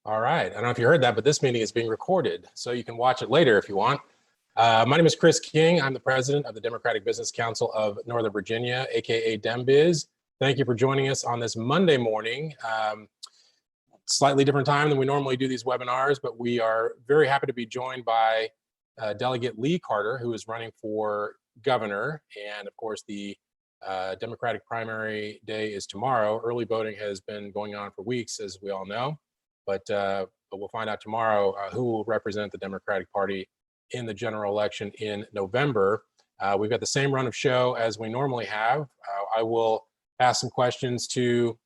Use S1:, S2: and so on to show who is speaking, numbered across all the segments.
S1: All right. I don't know if you heard that, but this meeting is being recorded, so you can watch it later if you want. My name is Chris King. I'm the president of the Democratic Business Council of Northern Virginia, aka DemBiz. Thank you for joining us on this Monday morning. Slightly different time than we normally do these webinars, but we are very happy to be joined by Delegate Lee Carter, who is running for governor. And of course, the Democratic primary day is tomorrow. Early voting has been going on for weeks, as we all know. But we'll find out tomorrow who will represent the Democratic Party in the general election in November. We've got the same run of show as we normally have. I will ask some questions to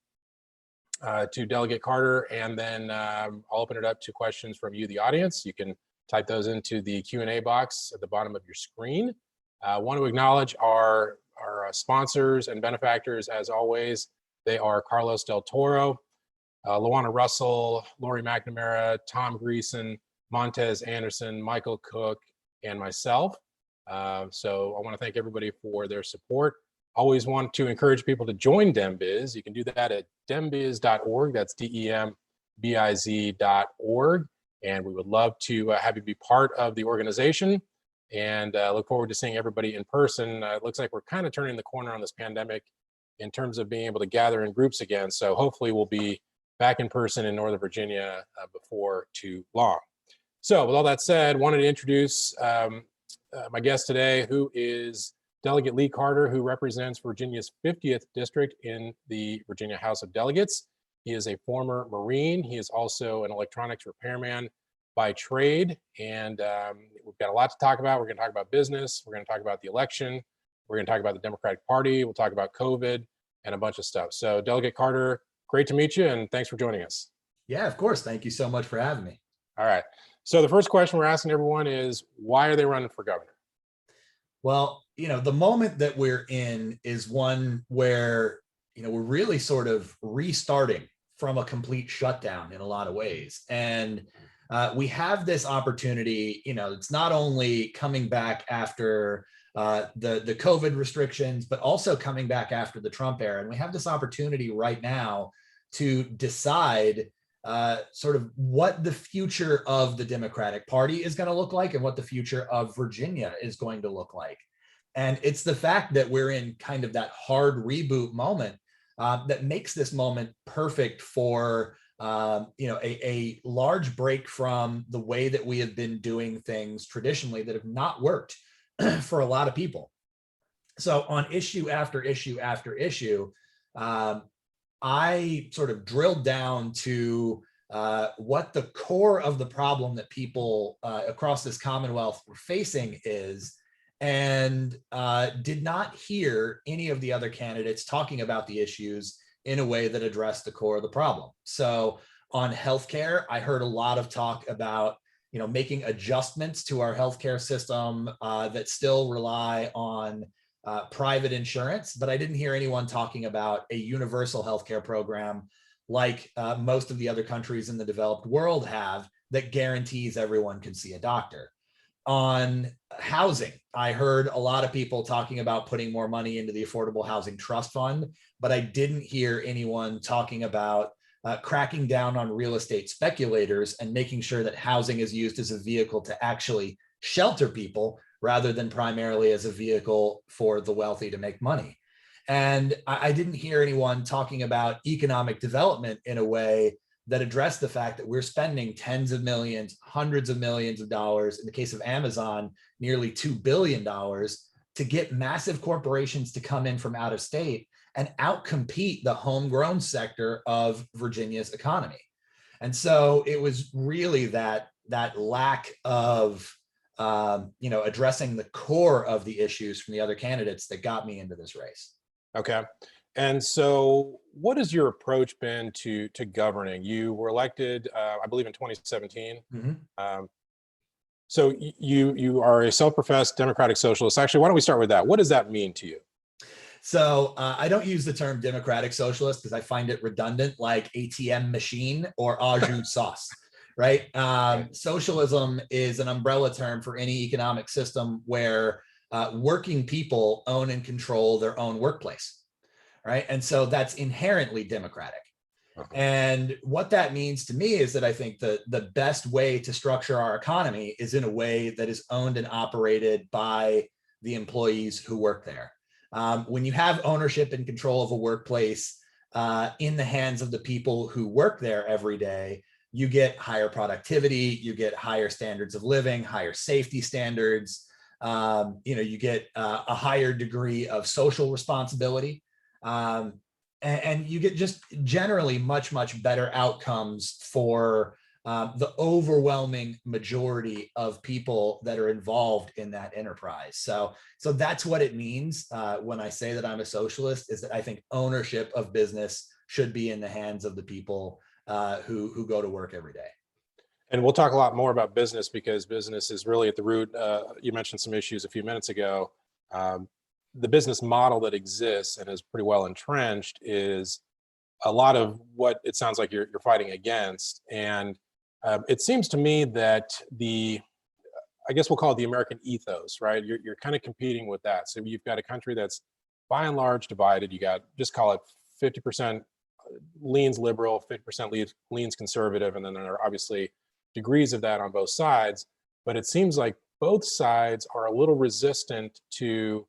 S1: Delegate Carter, and then I'll open it up to questions from you, the audience. You can type those into the Q&A box at the bottom of your screen. I want to acknowledge our sponsors and benefactors, as always. They are Carlos Del Toro, Luana Russell, Lori McNamara, Tom Greason, Montez Anderson, Michael Cook, and myself. So I want to thank everybody for their support. Always want to encourage people to join DemBiz. You can do that at dembiz.org. That's DEMBIZ.org. And we would love to have you be part of the organization, and look forward to seeing everybody in person. It looks like we're kind of turning the corner on this pandemic in terms of being able to gather in groups again. So hopefully we'll be back in person in Northern Virginia before too long. So with all that said, wanted to introduce my guest today, who is Delegate Lee Carter, who represents Virginia's 50th district in the Virginia House of Delegates. He is a former Marine. He is also an electronics repairman by trade. And we've got a lot to talk about. We're going to talk about business. We're going to talk about the election. We're going to talk about the Democratic Party. We'll talk about COVID and a bunch of stuff. So Delegate Carter, great to meet you, and thanks for joining us.
S2: Yeah, of course. Thank you so much for having me.
S1: All right. So the first question we're asking everyone is, why are they running for governor?
S2: Well, the moment that we're in is one where, we're really sort of restarting from a complete shutdown in a lot of ways. And we have this opportunity, it's not only coming back after the COVID restrictions, but also coming back after the Trump era. And we have this opportunity right now to decide sort of what the future of the Democratic Party is going to look like and what the future of Virginia is going to look like. And it's the fact that we're in kind of that hard reboot moment that makes this moment perfect for a large break from the way that we have been doing things traditionally that have not worked for a lot of people. So on issue after issue after issue, I sort of drilled down to what the core of the problem that people across this Commonwealth were facing is, and did not hear any of the other candidates talking about the issues in a way that addressed the core of the problem. So on healthcare, I heard a lot of talk about making adjustments to our healthcare system that still rely on private insurance, but I didn't hear anyone talking about a universal healthcare program like most of the other countries in the developed world have, that guarantees everyone can see a doctor. On housing, I heard a lot of people talking about putting more money into the Affordable Housing Trust Fund, but I didn't hear anyone talking about cracking down on real estate speculators and making sure that housing is used as a vehicle to actually shelter people rather than primarily as a vehicle for the wealthy to make money. And I didn't hear anyone talking about economic development in a way that addressed the fact that we're spending tens of millions, hundreds of millions of dollars, in the case of Amazon, nearly $2 billion to get massive corporations to come in from out of state and outcompete the homegrown sector of Virginia's economy. And so it was really that lack of addressing the core of the issues from the other candidates that got me into this race.
S1: Okay. And so what has your approach been to governing? You were elected, I believe, in 2017. Mm-hmm. So you are a self-professed democratic socialist. Actually, why don't we start with that? What does that mean to you?
S2: So I don't use the term democratic socialist because I find it redundant, like ATM machine or au jus sauce, right? Socialism is an umbrella term for any economic system where working people own and control their own workplace. Right. And so that's inherently democratic. And what that means to me is that I think the best way to structure our economy is in a way that is owned and operated by the employees who work there. When you have ownership and control of a workplace in the hands of the people who work there every day, you get higher productivity, you get higher standards of living, higher safety standards, you get a higher degree of social responsibility. And you get just generally much, much better outcomes for the overwhelming majority of people that are involved in that enterprise. So that's what it means when I say that I'm a socialist, is that I think ownership of business should be in the hands of the people who go to work every day.
S1: And we'll talk a lot more about business, because business is really at the root. You mentioned some issues a few minutes ago. The business model that exists and is pretty well entrenched is a lot of what it sounds like you're fighting against. And it seems to me that I guess we'll call it the American ethos, right? You're kind of competing with that. So you've got a country that's by and large divided. You got, just call it 50% leans liberal, 50% leans conservative. And then there are obviously degrees of that on both sides. But it seems like both sides are a little resistant to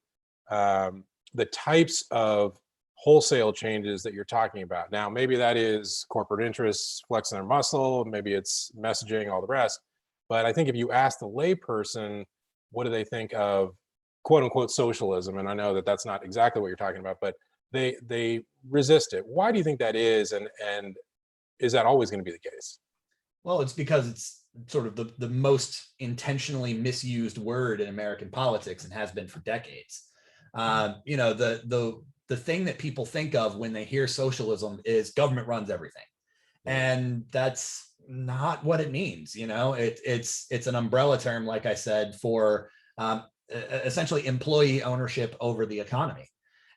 S1: the types of wholesale changes that you're talking about. Now, maybe that is corporate interests flexing their muscle, maybe it's messaging, all the rest. But I think if you ask the layperson, what do they think of quote unquote socialism? And I know that that's not exactly what you're talking about, but they resist it. Why do you think that is? And is that always going to be the case?
S2: Well, it's because it's sort of the most intentionally misused word in American politics and has been for decades. The thing that people think of when they hear socialism is government runs everything. And that's not what it means. It's an umbrella term, like I said, for essentially employee ownership over the economy.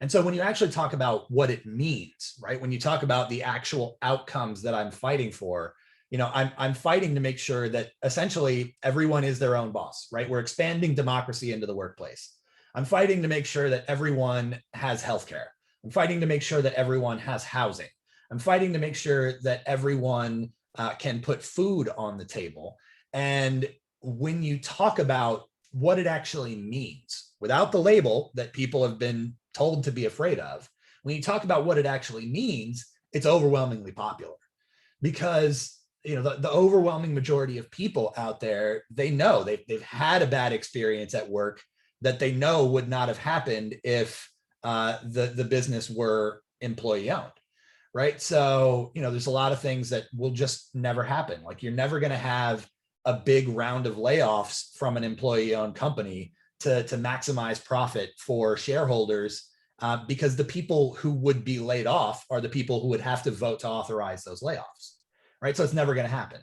S2: And so when you actually talk about what it means, right, when you talk about the actual outcomes that I'm fighting for, I'm fighting to make sure that essentially everyone is their own boss, right? We're expanding democracy into the workplace. I'm fighting to make sure that everyone has healthcare. I'm fighting to make sure that everyone has housing. I'm fighting to make sure that everyone can put food on the table. And when you talk about what it actually means, without the label that people have been told to be afraid of, when you talk about what it actually means, it's overwhelmingly popular. Because the overwhelming majority of people out there, they know they've had a bad experience at work that they know would not have happened if the business were employee owned, right? So, there's a lot of things that will just never happen. Like, you're never going to have a big round of layoffs from an employee owned company to maximize profit for shareholders, because the people who would be laid off are the people who would have to vote to authorize those layoffs, right? So it's never going to happen.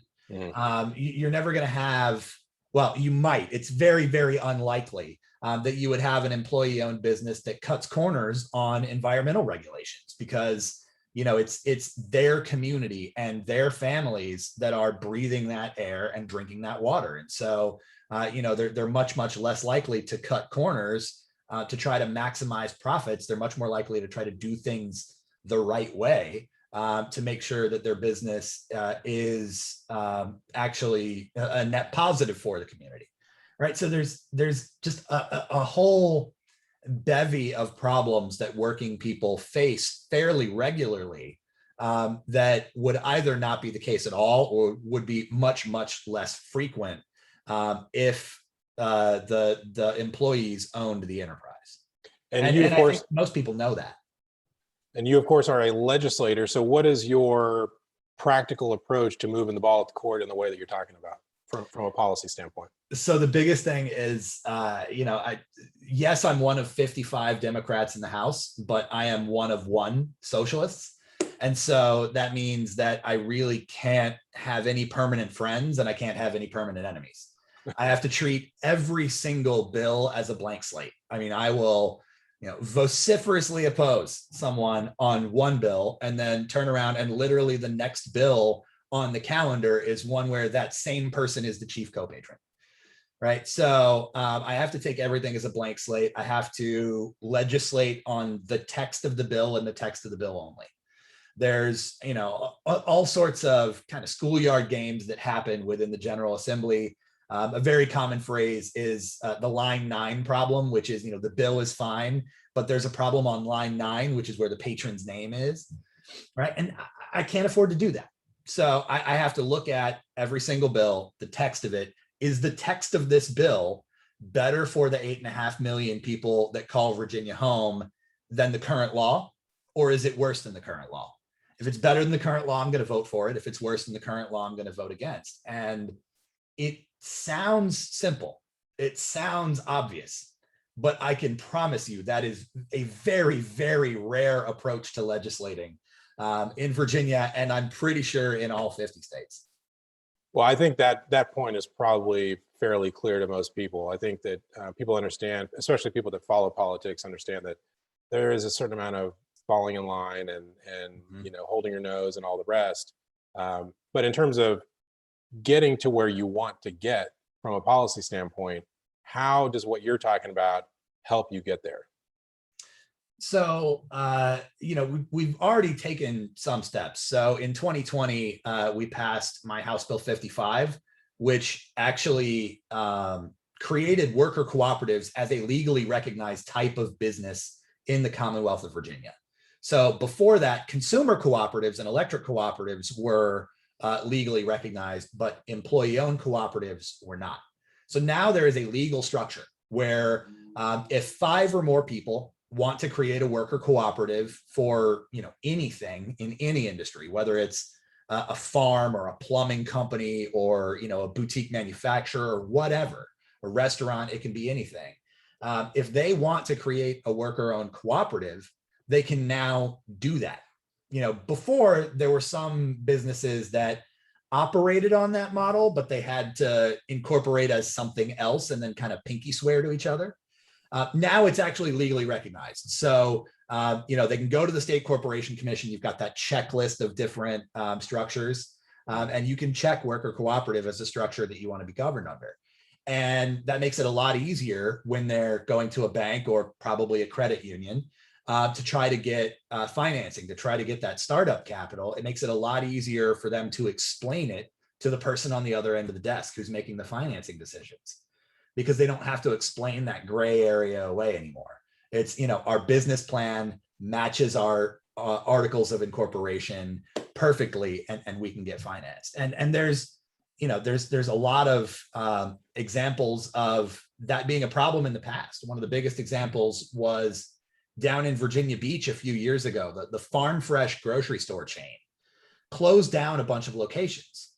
S2: You're never going to have, well, you might, it's very, very unlikely that you would have an employee-owned business that cuts corners on environmental regulations, because it's their community and their families that are breathing that air and drinking that water. And so they're much, much less likely to cut corners to try to maximize profits. They're much more likely to try to do things the right way to make sure that their business is actually a net positive for the community. Right. So there's just a whole bevy of problems that working people face fairly regularly that would either not be the case at all or would be much, much less frequent if the employees owned the enterprise. And you, of course, I think most people know that.
S1: And you, of course, are a legislator. So what is your practical approach to moving the ball at the court in the way that you're talking about from a policy standpoint?
S2: So the biggest thing is, yes, I'm one of 55 Democrats in the House, but I am one of one socialists. And so that means that I really can't have any permanent friends and I can't have any permanent enemies. I have to treat every single bill as a blank slate. I mean, I will, vociferously oppose someone on one bill and then turn around and literally the next bill on the calendar is one where that same person is the chief co-patron. Right. So I have to take everything as a blank slate. I have to legislate on the text of the bill and the text of the bill only. There's, all sorts of kind of schoolyard games that happen within the General Assembly. A very common phrase is the line 9 problem, which is, the bill is fine, but there's a problem on line 9, which is where the patron's name is, right? And I can't afford to do that. So I have to look at every single bill, the text of it. Is the text of this bill better for the 8.5 million people that call Virginia home than the current law? Or is it worse than the current law? If it's better than the current law, I'm going to vote for it. If it's worse than the current law, I'm going to vote against. And it sounds simple. It sounds obvious, but I can promise you that is a very, very rare approach to legislating in Virginia, and I'm pretty sure in all 50 states.
S1: Well, I think that point is probably fairly clear to most people. I think that people understand, especially people that follow politics, understand that there is a certain amount of falling in line and holding your nose and all the rest. But in terms of getting to where you want to get from a policy standpoint, how does what you're talking about help you get there?
S2: So, we've already taken some steps. So in 2020, we passed my House Bill 55, which actually created worker cooperatives as a legally recognized type of business in the Commonwealth of Virginia. So before that, consumer cooperatives and electric cooperatives were legally recognized, but employee-owned cooperatives were not. So now there is a legal structure where if 5 or more people want to create a worker cooperative for anything in any industry, whether it's a farm or a plumbing company or a boutique manufacturer or whatever, a restaurant, it can be anything. If they want to create a worker-owned cooperative, they can now do that. Before there were some businesses that operated on that model, but they had to incorporate as something else and then kind of pinky swear to each other. Now it's actually legally recognized. So, they can go to the State Corporation Commission. You've got that checklist of different structures, and you can check worker cooperative as a structure that you want to be governed under. And that makes it a lot easier when they're going to a bank or probably a credit union to try to get financing, to try to get that startup capital. It makes it a lot easier for them to explain it to the person on the other end of the desk who's making the financing decisions, because they don't have to explain that gray area away anymore. It's, our business plan matches our articles of incorporation perfectly, and we can get financed. And there's a lot of examples of that being a problem in the past. One of the biggest examples was down in Virginia Beach a few years ago. The Farm Fresh grocery store chain closed down a bunch of locations.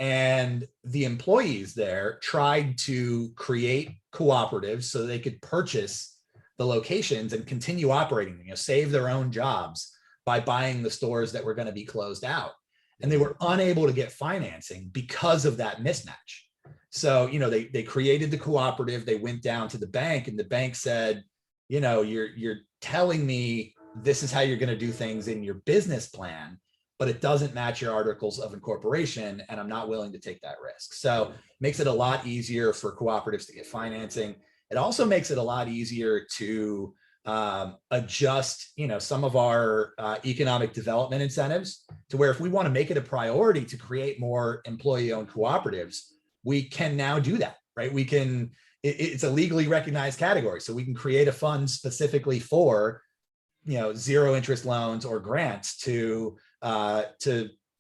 S2: And the employees there tried to create cooperatives so they could purchase the locations and continue operating them, save their own jobs by buying the stores that were going to be closed out. And they were unable to get financing because of that mismatch. So, they created the cooperative, they went down to the bank, and the bank said, you're telling me this is how you're going to do things in your business plan, but it doesn't match your articles of incorporation, and I'm not willing to take that risk. So it makes it a lot easier for cooperatives to get financing. It also makes it a lot easier to adjust, some of our economic development incentives to where if we want to make it a priority to create more employee-owned cooperatives, we can now do that, right? We can, it's a legally recognized category. So we can create a fund specifically for, zero interest loans or grants to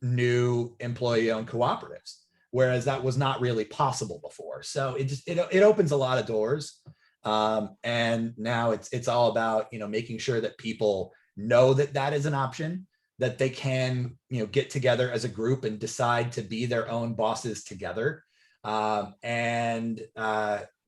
S2: new employee-owned cooperatives, whereas that was not really possible before. So it opens a lot of doors, and now it's all about making sure that people know that is an option, that they can get together as a group and decide to be their own bosses together, and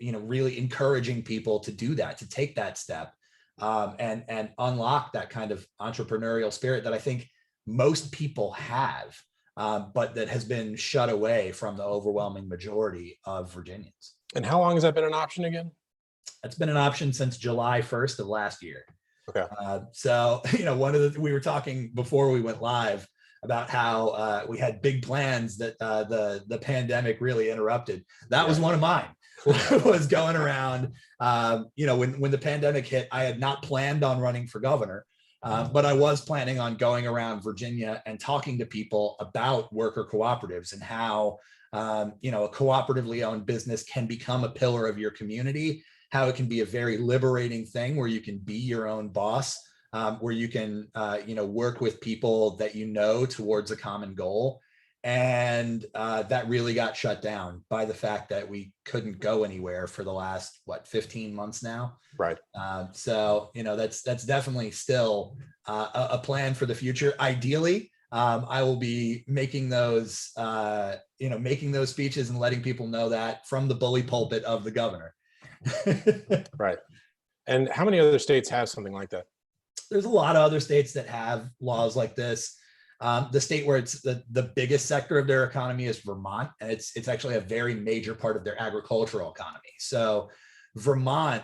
S2: really encouraging people to do that, to take that step, and unlock that kind of entrepreneurial spirit that I think most people have, but that has been shut away from the overwhelming majority of Virginians.
S1: And how long has that been an option again?
S2: That's been an option since July 1st of last year.
S1: Okay.
S2: So, we were talking before we went live about how we had big plans that the pandemic really interrupted. That was one of mine. Was going around, when the pandemic hit. I had not planned on running for governor, But I was planning on going around Virginia and talking to people about worker cooperatives and how a cooperatively owned business can become a pillar of your community, how it can be a very liberating thing where you can be your own boss, where you can work with people that you know towards a common goal. And that really got shut down by the fact that we couldn't go anywhere for the last 15 months now.
S1: Right.
S2: So that's definitely still a plan for the future. Ideally, I will be making those speeches and letting people know that from the bully pulpit of the governor.
S1: Right. And how many other states have something like that?
S2: There's a lot of other states that have laws like this. The state where it's the biggest sector of their economy is Vermont, and it's actually a very major part of their agricultural economy. So Vermont,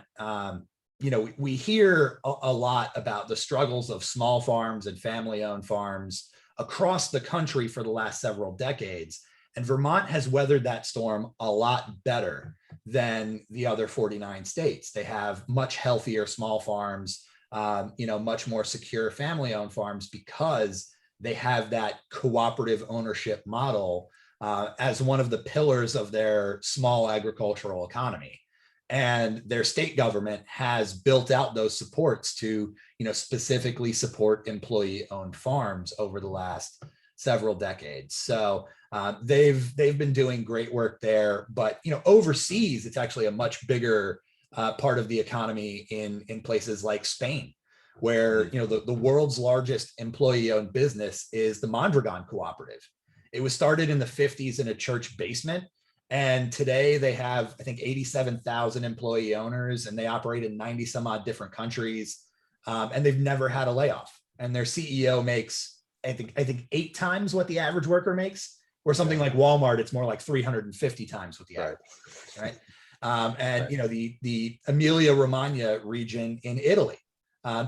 S2: we hear a lot about the struggles of small farms and family-owned farms across the country for the last several decades. And Vermont has weathered that storm a lot better than the other 49 states. They have much healthier small farms, much more secure family-owned farms because they have that cooperative ownership model as one of the pillars of their small agricultural economy. And their state government has built out those supports to, specifically support employee-owned farms over the last several decades. So they've been doing great work there. But overseas, it's actually a much bigger part of the economy in places like Spain, where the world's largest employee-owned business is the Mondragon Cooperative. It was started in the 50s in a church basement, and today they have, I think, 87,000 employee owners, and they operate in 90 some odd different countries, and they've never had a layoff. And their CEO makes, I think 8 times what the average worker makes, or something like Walmart, it's more like 350 times what the average worker makes, right? The Emilia Romagna region in Italy,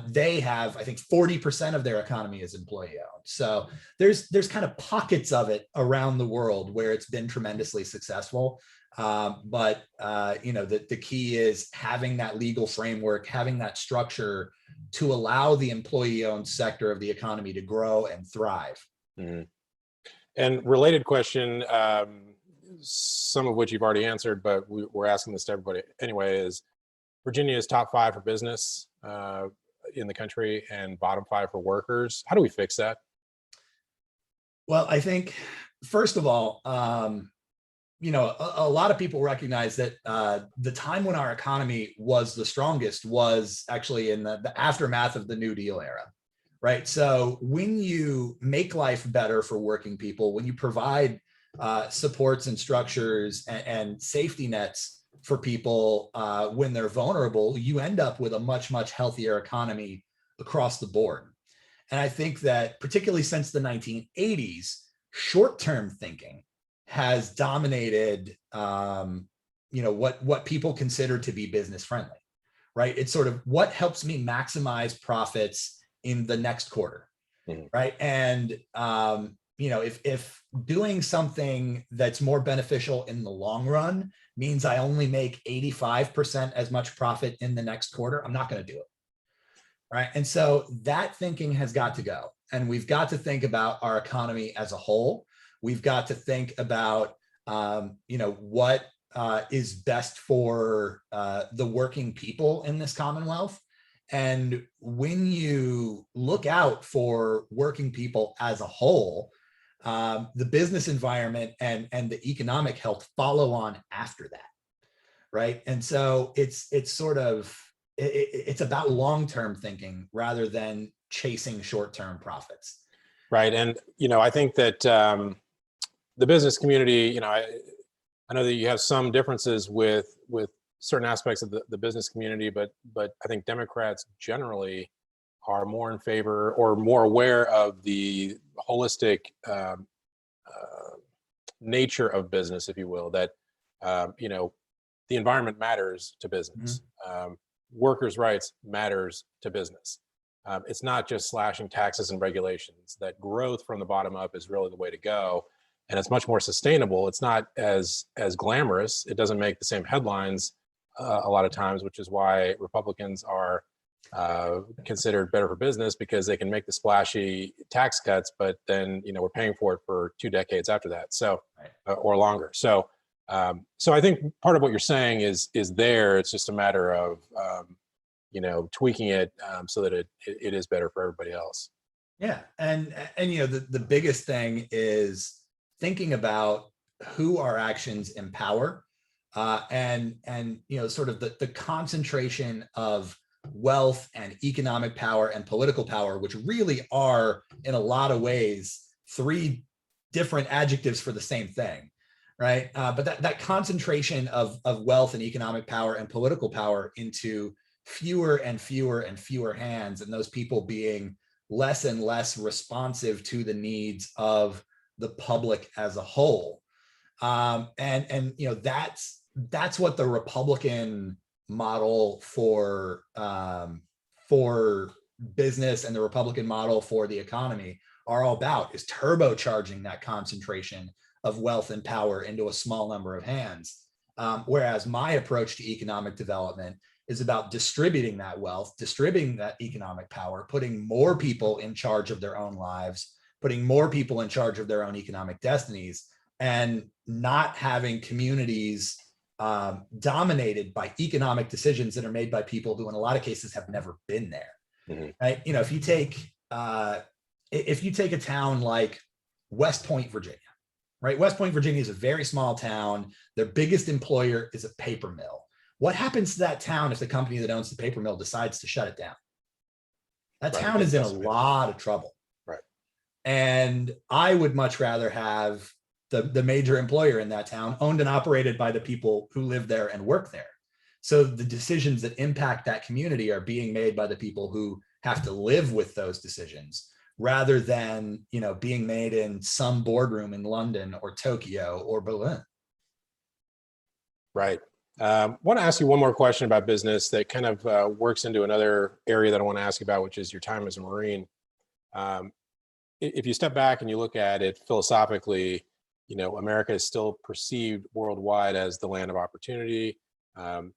S2: they have, I think, 40% of their economy is employee owned. So there's kind of pockets of it around the world where it's been tremendously successful. But the key is having that legal framework, having that structure to allow the employee owned sector of the economy to grow and thrive.
S1: Mm-hmm. And related question, some of which you've already answered, but we're asking this to everybody anyway, is Virginia is top 5 for business in the country and bottom 5 for workers. How do we fix that?
S2: Well, I think, first of all, a lot of people recognize that the time when our economy was the strongest was actually in the aftermath of the New Deal era, right? So when you make life better for working people, when you provide supports and structures and safety nets for people when they're vulnerable, you end up with a much, much healthier economy across the board. And I think that particularly since the 1980s, short-term thinking has dominated, what people consider to be business friendly, right? It's sort of what helps me maximize profits in the next quarter, right? And if doing something that's more beneficial in the long run means I only make 85% as much profit in the next quarter, I'm not going to do it. Right. And so that thinking has got to go. And we've got to think about our economy as a whole. We've got to think about, what is best for the working people in this Commonwealth. And when you look out for working people as a whole, the business environment and the economic health follow on after that. Right. And so it's about long-term thinking rather than chasing short-term profits.
S1: Right. And, I think that the business community, I know that you have some differences with certain aspects of the business community, but I think Democrats generally are more in favor or more aware of the holistic nature of business, if you will, that, the environment matters to business. Workers' rights matters to business. It's not just slashing taxes and regulations. That growth from the bottom up is really the way to go. And it's much more sustainable. It's not as glamorous. It doesn't make the same headlines a lot of times, which is why Republicans are considered better for business because they can make the splashy tax cuts, but then we're paying for it for 2 decades after that, so or longer. So I think part of what you're saying is there. It's just a matter of tweaking it so that it is better for everybody else.
S2: Yeah, and the biggest thing is thinking about who our actions empower, and sort of the concentration of wealth and economic power and political power, which really are in a lot of ways 3 different adjectives for the same thing, right? But that concentration of wealth and economic power and political power into fewer and fewer and fewer hands, and those people being less and less responsive to the needs of the public as a whole. That's what the Republican model for business and the Republican model for the economy are all about, is turbocharging that concentration of wealth and power into a small number of hands. Whereas my approach to economic development is about distributing that wealth, distributing that economic power, putting more people in charge of their own lives, putting more people in charge of their own economic destinies, and not having communities dominated by economic decisions that are made by people who in a lot of cases have never been there. Mm-hmm. Right? If you take a town like West Point, Virginia, right? West Point, Virginia is a very small town. Their biggest employer is a paper mill. What happens to that town if the company that owns the paper mill decides to shut it down? That town is in a lot of trouble.
S1: Right.
S2: And I would much rather have the major employer in that town owned and operated by the people who live there and work there. So the decisions that impact that community are being made by the people who have to live with those decisions, rather than being made in some boardroom in London or Tokyo or Berlin.
S1: Right. I want to ask you one more question about business that kind of works into another area that I want to ask you about, which is your time as a Marine. If you step back and you look at it philosophically, America is still perceived worldwide as the land of opportunity.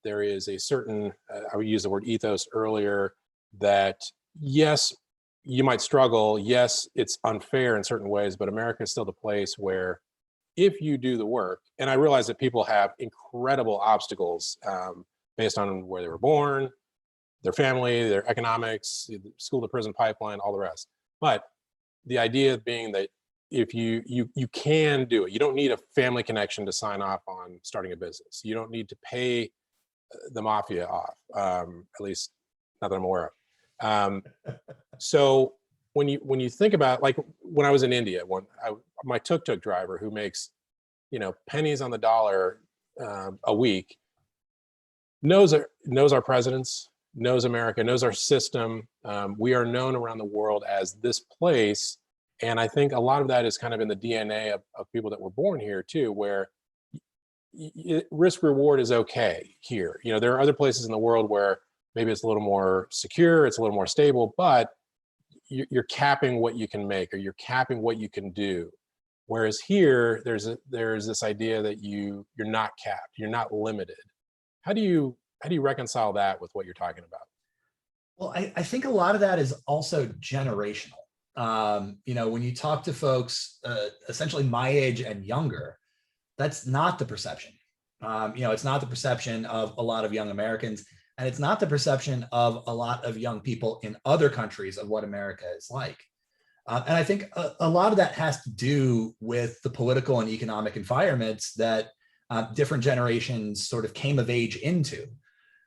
S1: There is a certain, I would use the word ethos earlier, that yes, you might struggle. Yes, it's unfair in certain ways, but America is still the place where if you do the work, and I realize that people have incredible obstacles based on where they were born, their family, their economics, the school to prison pipeline, all the rest. But the idea being that if you can do it, you don't need a family connection to sign off on starting a business. You don't need to pay the mafia off, at least not that I'm aware of. So when you think about, like when I was in India, my tuk-tuk driver who makes pennies on the dollar a week knows our presidents, knows America, knows our system. We are known around the world as this place, and I think a lot of that is kind of in the DNA of people that were born here too, where risk reward is okay here. There are other places in the world where maybe it's a little more secure, it's a little more stable, but you're capping what you can make, or you're capping what you can do. Whereas here, there's this idea that you're not capped, you're not limited. How do you reconcile that with what you're talking about?
S2: Well, I think a lot of that is also generational. When you talk to folks, essentially my age and younger, that's not the perception. It's not the perception of a lot of young Americans. And it's not the perception of a lot of young people in other countries of what America is like. And I think a lot of that has to do with the political and economic environments that different generations sort of came of age into,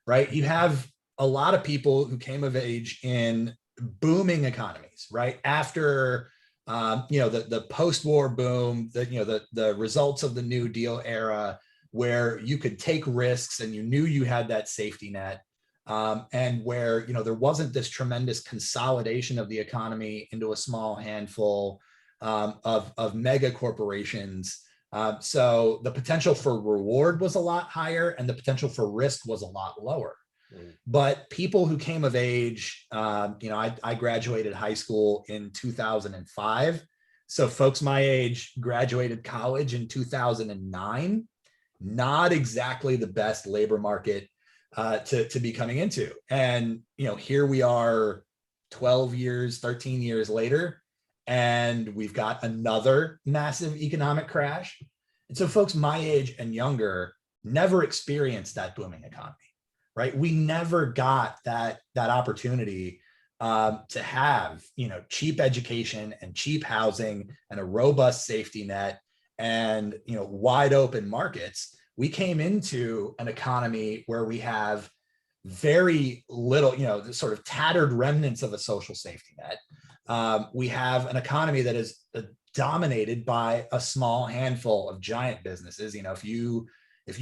S2: right? You have a lot of people who came of age in booming economies, right? After the post-war boom, the results of the New Deal era, where you could take risks and you knew you had that safety net, and where there wasn't this tremendous consolidation of the economy into a small handful of mega corporations. So the potential for reward was a lot higher and the potential for risk was a lot lower. Mm. But people who came of age, I graduated high school in 2005. So folks my age graduated college in 2009. Not exactly the best labor market to be coming into. And, here we are 12 years, 13 years later, and we've got another massive economic crash. And so folks my age and younger never experienced that booming economy, right? We never got that opportunity to have, cheap education and cheap housing and a robust safety net and, wide open markets. We came into an economy where we have very little, the sort of tattered remnants of a social safety net. We have an economy that is dominated by a small handful of giant businesses. If you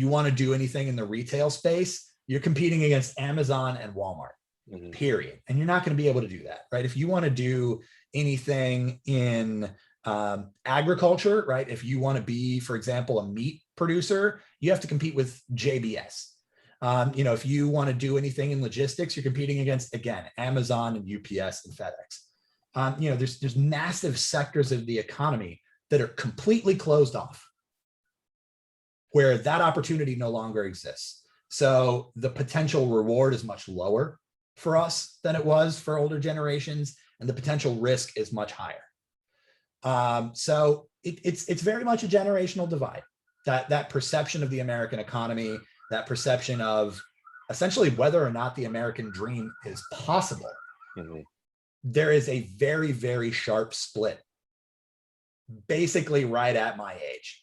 S2: want to do anything in the retail space, you're competing against Amazon and Walmart, period. And you're not going to be able to do that, right? If you want to do anything in agriculture, right? If you want to be, for example, a meat producer, you have to compete with JBS. If you want to do anything in logistics, you're competing against, again, Amazon and UPS and FedEx. There's massive sectors of the economy that are completely closed off, where that opportunity no longer exists. So the potential reward is much lower for us than it was for older generations, and the potential risk is much higher. So it's very much a generational divide. That perception of the American economy, that perception of essentially whether or not the American dream is possible. There is a very, very sharp split, basically right at my age.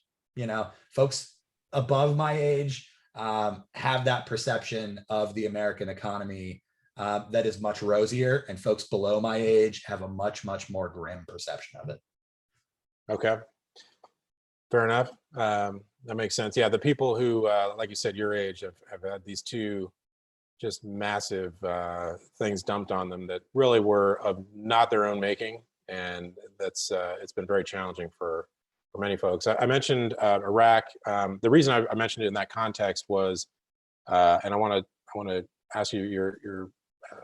S2: Folks above my age have that perception of the American economy that is much rosier, and folks below my age have a much, much more grim perception of it.
S1: Okay, fair enough. That makes sense. Yeah, the people who, like you said, your age have had these two just massive things dumped on them that really were of not their own making, and that's it's been very challenging for many folks. I mentioned Iraq. The reason I mentioned it in that context was, and I want to ask you your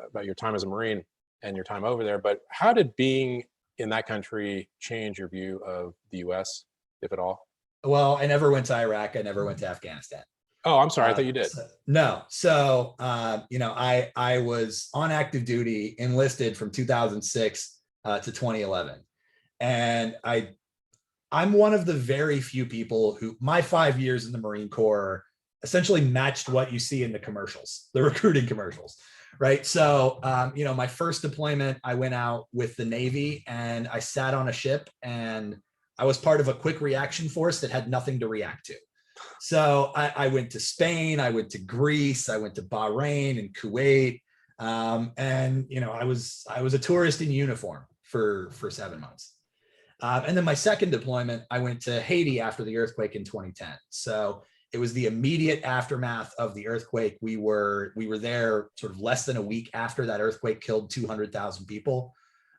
S1: about your time as a Marine and your time over there. But how did being in that country change your view of the U.S., if at all?
S2: Well, I never went to Iraq. I never went to Afghanistan.
S1: Oh, I'm sorry. I thought you did.
S2: No. So, I was on active duty, enlisted from 2006 to 2011. And I'm one of the very few people who, my 5 years in the Marine Corps essentially matched what you see in the commercials, the recruiting commercials, right? So, my first deployment, I went out with the Navy and I sat on a ship, and I was part of a quick reaction force that had nothing to react to. So I went to Spain, I went to Greece, I went to Bahrain and Kuwait. I was a tourist in uniform for 7 months. And then my second deployment, I went to Haiti after the earthquake in 2010. So it was the immediate aftermath of the earthquake. We were there sort of less than a week after that earthquake killed 200,000 people.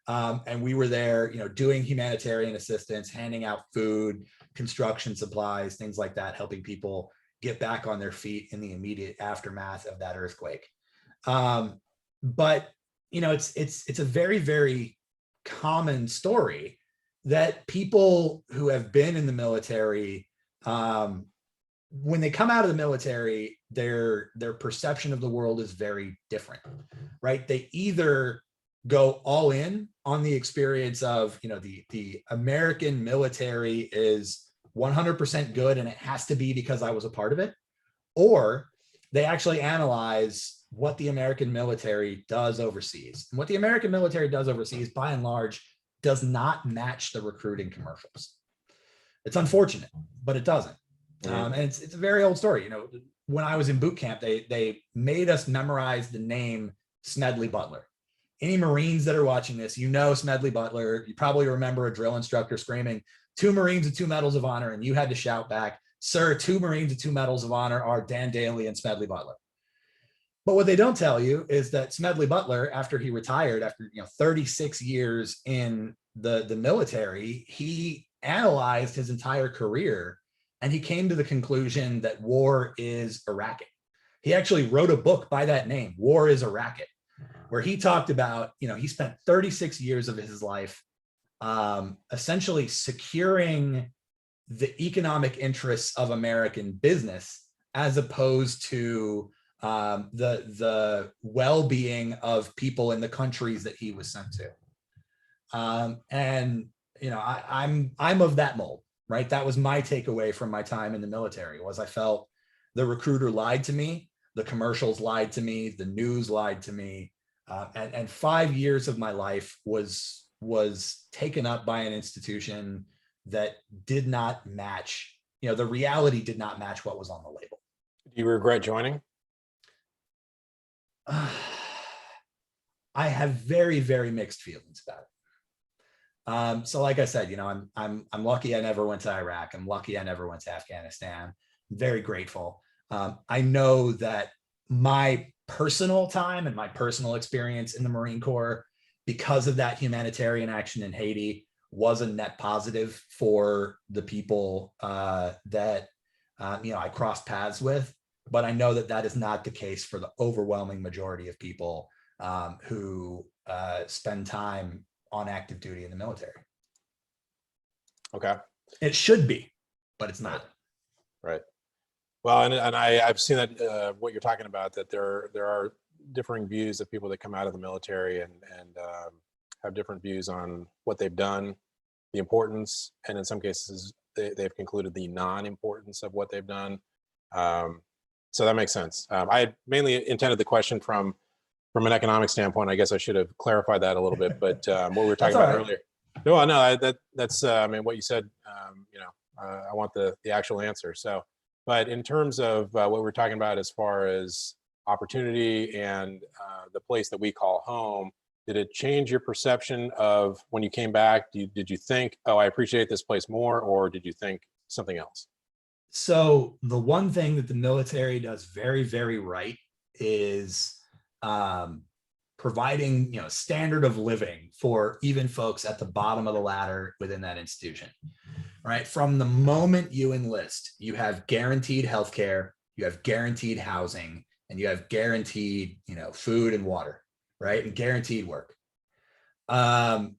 S2: And we were there, doing humanitarian assistance, handing out food, construction supplies, things like that, helping people get back on their feet in the immediate aftermath of that earthquake. But it's a very, very common story that people who have been in the military, when they come out of the military, their perception of the world is very different, right? They either go all in on the experience of, the American military is 100% good and it has to be because I was a part of it, or they actually analyze what the American military does overseas. And what the American military does overseas, by and large, does not match the recruiting commercials. It's unfortunate, but it doesn't. And it's a very old story. When I was in boot camp, they made us memorize the name Smedley Butler. Any Marines that are watching this, Smedley Butler. You probably remember a drill instructor screaming, 2 Marines with 2 medals of honor. And you had to shout back, sir, 2 Marines with 2 medals of honor are Dan Daly and Smedley Butler. But what they don't tell you is that Smedley Butler, after he retired, after 36 years in the military, he analyzed his entire career and he came to the conclusion that war is a racket. He actually wrote a book by that name, War is a Racket, where he talked about, he spent 36 years of his life essentially securing the economic interests of American business as opposed to the well-being of people in the countries that he was sent to. And I'm of that mold, right? That was my takeaway from my time in the military, was I felt the recruiter lied to me, the commercials lied to me, the news lied to me, and 5 years of my life was taken up by an institution that did not match, the reality did not match what was on the label.
S1: Do you regret joining?
S2: I have very, very mixed feelings about it. So like I said, I'm lucky I never went to Iraq. I'm lucky I never went to Afghanistan. I'm very grateful. I know that my personal time and my personal experience in the Marine Corps, because of that humanitarian action in Haiti, was a net positive for the people that I crossed paths with. But I know that that is not the case for the overwhelming majority of people who spend time on active duty in the military.
S1: Okay.
S2: It should be, but it's not.
S1: Right. Well, and I've seen that what you're talking about, that there are differing views of people that come out of the military and have different views on what they've done, the importance, and in some cases they've concluded the non-importance of what they've done. So that makes sense. I had mainly intended the question from an economic standpoint. I guess I should have clarified that a little bit, but what we were talking about earlier. No, that's I mean, what you said. I want the actual answer. So, but in terms of what we're talking about as far as opportunity and the place that we call home, did it change your perception of when you came back? Did you think, oh, I appreciate this place more, or did you think something else?
S2: So the one thing that the military does very, very right is providing, standard of living for even folks at the bottom of the ladder within that institution, right? From the moment you enlist, you have guaranteed healthcare, you have guaranteed housing, and you have guaranteed, food and water, right? And guaranteed work. And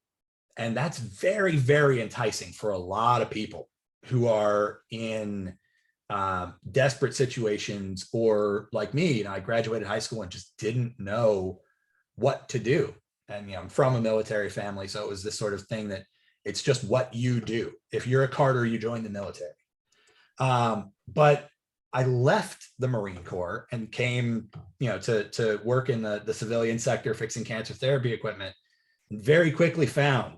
S2: that's very, very enticing for a lot of people who are in desperate situations, or like me, I graduated high school and just didn't know what to do. And, I'm from a military family. So it was this sort of thing that it's just what you do. If you're a Carter, you join the military. But I left the Marine Corps and came, to work in the civilian sector, fixing cancer therapy equipment, and very quickly found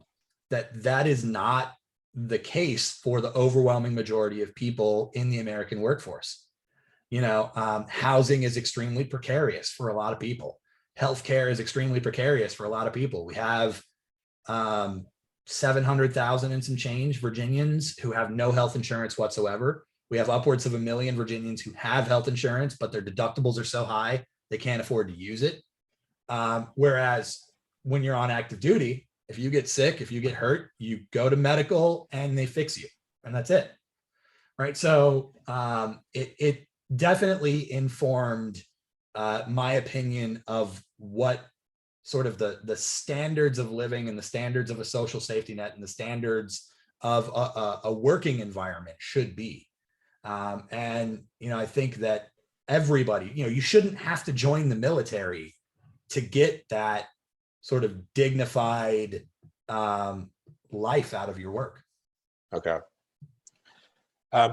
S2: that that is not the case for the overwhelming majority of people in the American workforce. Housing is extremely precarious for a lot of people. Healthcare is extremely precarious for a lot of people. We have 700,000 and some change Virginians who have no health insurance whatsoever. We have upwards of 1 million Virginians who have health insurance, but their deductibles are so high, they can't afford to use it. Whereas when you're on active duty, if you get sick, if you get hurt, you go to medical and they fix you, and that's it. Right. So it definitely informed my opinion of what sort of the standards of living and the standards of a social safety net and the standards of a working environment should be. And, I think that everybody, you shouldn't have to join the military to get that sort of dignified life out of your work.
S1: Okay.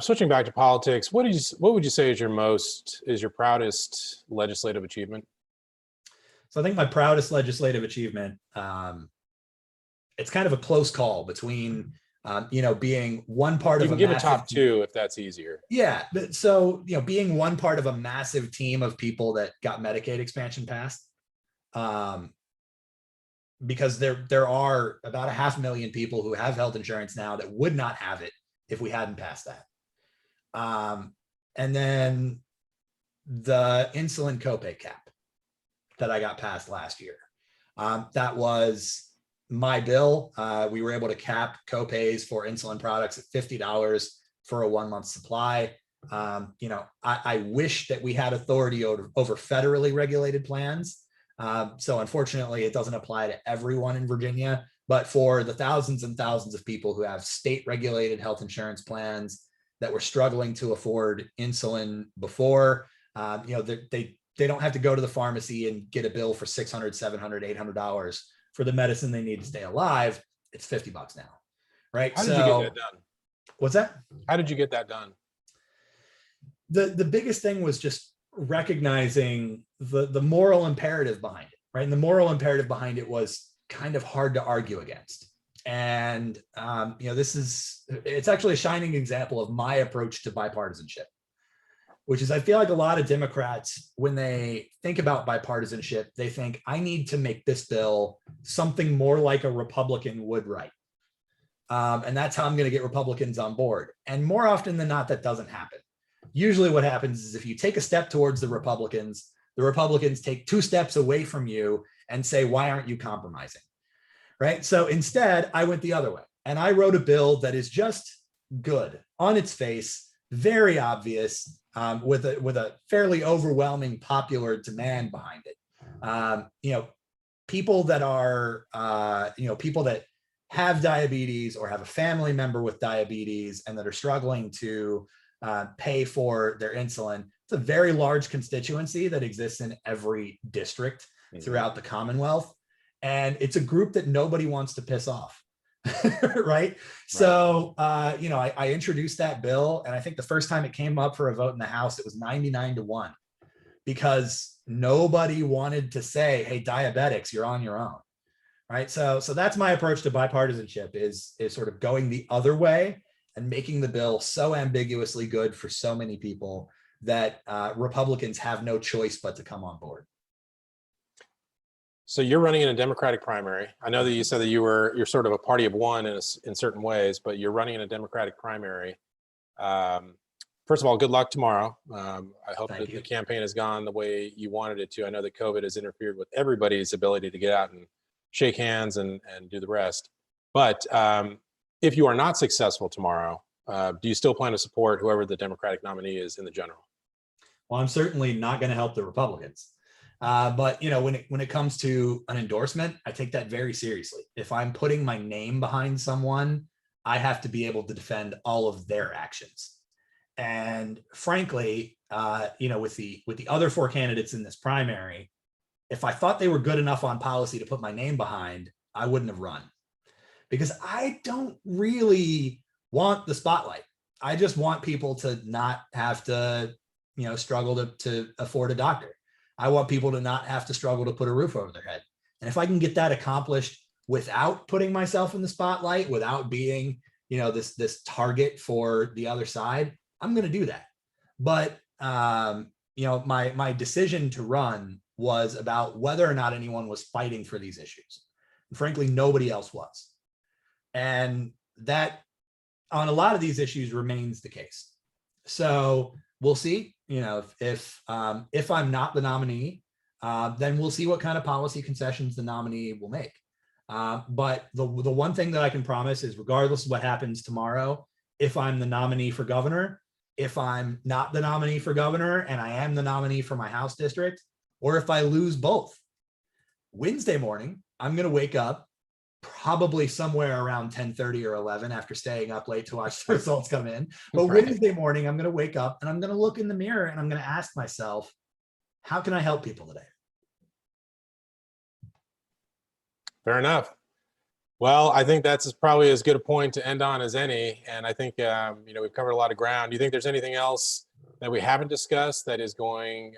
S1: Switching back to politics, what would you say is your proudest legislative achievement?
S2: So I think my proudest legislative achievement, it's kind of a close call between, being one part of a massive.
S1: You can give a top two if that's easier.
S2: Yeah. So, being one part of a massive team of people that got Medicaid expansion passed. Because there are about 500,000 people who have health insurance now that would not have it if we hadn't passed that. And then the insulin copay cap that I got passed last year. That was my bill. We were able to cap copays for insulin products at $50 for a 1-month supply. I wish that we had authority over federally regulated plans. So unfortunately, it doesn't apply to everyone in Virginia, but for the thousands and thousands of people who have state regulated health insurance plans that were struggling to afford insulin before, they they don't have to go to the pharmacy and get a bill for $600, $700, $800 for the medicine they need to stay alive. It's $50 now, right?
S1: How did you get that done?
S2: What's that?
S1: How did you get that done?
S2: The biggest thing was just recognizing the moral imperative behind it, right? And the moral imperative behind it was kind of hard to argue against. And it's actually a shining example of my approach to bipartisanship, which is I feel like a lot of Democrats, when they think about bipartisanship, they think I need to make this bill something more like a Republican would write. And that's how I'm going to get Republicans on board. And more often than not, that doesn't happen. Usually what happens is if you take a step towards the Republicans take 2 steps away from you and say, why aren't you compromising? Right? So instead, I went the other way. And I wrote a bill that is just good on its face, very obvious, with a fairly overwhelming popular demand behind it. People that have diabetes or have a family member with diabetes and that are struggling to pay for their insulin. It's a very large constituency that exists in every district throughout the Commonwealth. And it's a group that nobody wants to piss off. Right. So, I introduced that bill. And I think the first time it came up for a vote in the House, it was 99-1 because nobody wanted to say, hey, diabetics, you're on your own. Right. So that's my approach to bipartisanship is sort of going the other way and making the bill so ambiguously good for so many people that Republicans have no choice but to come on board.
S1: So you're running in a Democratic primary. I know that you said that you're sort of a party of one in certain ways, but you're running in a Democratic primary. First of all, good luck tomorrow. I hope that the campaign has gone the way you wanted it to. I know that COVID has interfered with everybody's ability to get out and shake hands and do the rest. But if you are not successful tomorrow, do you still plan to support whoever the Democratic nominee is in the general?
S2: Well, I'm certainly not going to help the Republicans. But when it comes to an endorsement, I take that very seriously. If I'm putting my name behind someone, I have to be able to defend all of their actions. And frankly, with the other 4 candidates in this primary, if I thought they were good enough on policy to put my name behind, I wouldn't have run. Because I don't really want the spotlight. I just want people to not have to, struggle to afford a doctor. I want people to not have to struggle to put a roof over their head. And if I can get that accomplished without putting myself in the spotlight, without being, this target for the other side, I'm going to do that. But, my decision to run was about whether or not anyone was fighting for these issues. And frankly, nobody else was. And that on a lot of these issues remains the case. So we'll see, if I'm not the nominee, then we'll see what kind of policy concessions the nominee will make. But the one thing that I can promise is regardless of what happens tomorrow, if I'm the nominee for governor, if I'm not the nominee for governor and I am the nominee for my House district, or if I lose both, Wednesday morning, I'm going to wake up probably somewhere around 10:30 or 11 after staying up late to watch the results come in. But right. Wednesday morning, I'm going to wake up and I'm going to look in the mirror and I'm going to ask myself, how can I help people today?
S1: Fair enough. Well, I think that's probably as good a point to end on as any. And I think, we've covered a lot of ground. Do you think there's anything else that we haven't discussed that is going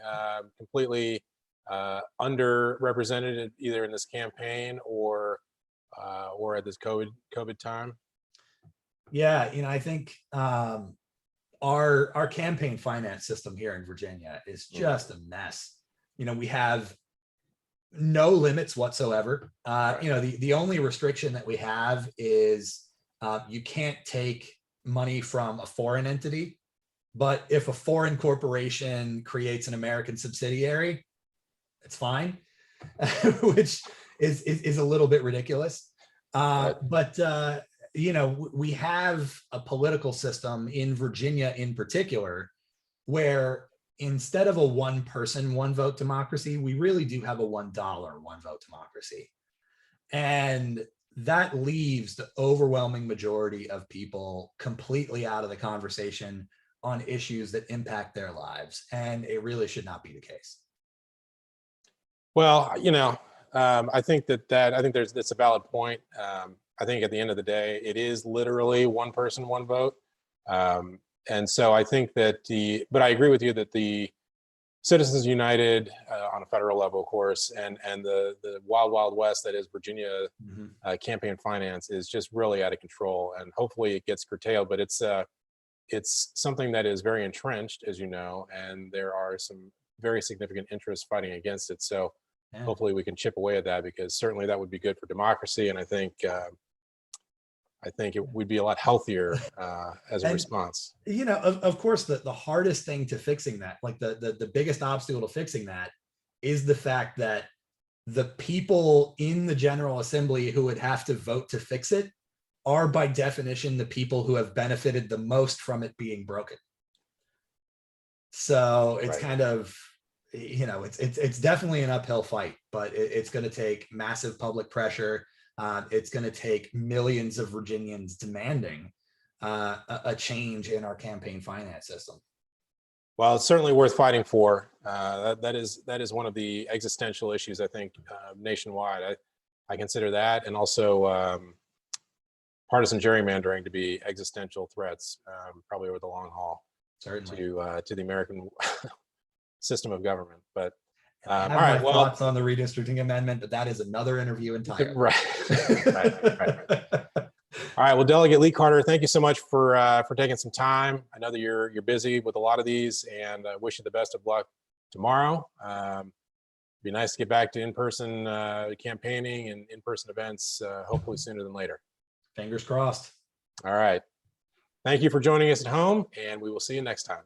S1: completely underrepresented either in this campaign or at this COVID time?
S2: Yeah, I think our campaign finance system here in Virginia is just a mess. We have no limits whatsoever. The only restriction that we have is you can't take money from a foreign entity, but if a foreign corporation creates an American subsidiary, it's fine, which is a little bit ridiculous. But we have a political system in Virginia in particular, where instead of a one person, one vote democracy, we really do have a $1, one vote democracy. And that leaves the overwhelming majority of people completely out of the conversation on issues that impact their lives. And it really should not be the case.
S1: Well, I think that's a valid point. I think at the end of the day, it is literally one person, one vote. And so I think that but I agree with you that the Citizens United on a federal level, of course, and the wild, wild west that is Virginia campaign finance is just really out of control. And hopefully it gets curtailed, but it's something that is very entrenched, as you know, and there are some very significant interests fighting against it. So hopefully we can chip away at that, because certainly that would be good for democracy. And I think it would be a lot healthier as a response.
S2: Of course, the hardest thing to fixing that, like the biggest obstacle to fixing that, is the fact that the people in the General Assembly who would have to vote to fix it are by definition the people who have benefited the most from it being broken. So it's kind of, it's definitely an uphill fight, but it's going to take massive public pressure. It's going to take millions of Virginians demanding a change in our campaign finance system.
S1: Well, it's certainly worth fighting for. That is one of the existential issues, I think, nationwide. I consider that, and also partisan gerrymandering, to be existential threats, probably over the long haul,
S2: certainly,
S1: to the American system of government. But
S2: I have my thoughts on the redistricting amendment, but that is another interview entirely.
S1: Right. All right. Well, Delegate Lee Carter, thank you so much for taking some time. I know that you're busy with a lot of these, and I wish you the best of luck tomorrow. Be nice to get back to in-person campaigning and in-person events, hopefully sooner than later.
S2: Fingers crossed.
S1: All right. Thank you for joining us at home, and we will see you next time.